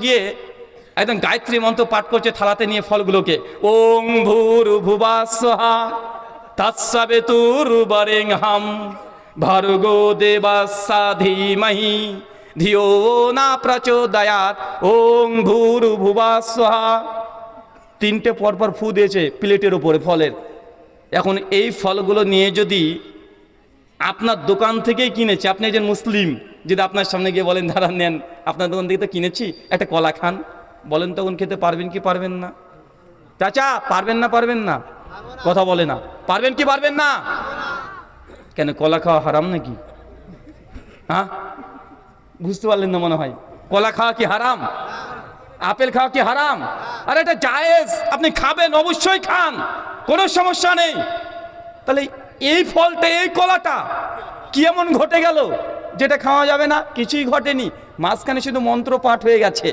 গিয়ে একদম গায়ত্রী মন্ত্র পাঠ করছে থালাতে নিয়ে ফলগুলোকে। ওং ভূর্ভুবস্বঃ তৎসবিতুর্বরেণ্যং ভর্গো দেবস্য ধীমহি ধিয়ো না প্রচোদয়াৎ। ওং ভূর্ভুবস্বঃ। তিনটে পরপর ফু দিয়েছে প্লেটের উপরে ফলের। এখন এই ফলগুলো নিয়ে যদি আপনার দোকান থেকেই কিনেছে, আপনি একজন মুসলিম, যদি আপনার সামনে গিয়ে বলেন দাঁড়ান নেন আপনার দোকান থেকে তো কিনেছি, একটা কলা খান, বলেন তখন খেতে পারবেন কি পারবেন না? চাচা পারবেন না? পারবেন না? কথা বলে না। পারবেন কি পারবেন না? কেন কলা খাওয়া হারাম নাকি? হ্যাঁ, বুঝতে পারলেন না মনে হয়। কলা খাওয়া কি হারাম? আপেল খাওয়া কি হারাম? আরে এটা জায়েজ, আপনি খাবেন, অবশ্যই খান, কোনো সমস্যা নেই। তাহলে এই ফলটা, এই কলাটা কি এমন ঘটে গেল যেটা খাওয়া যাবে না? কিছুই ঘটেনি, মাঝখানে শুধু মন্ত্র পাঠ হয়ে গেছে।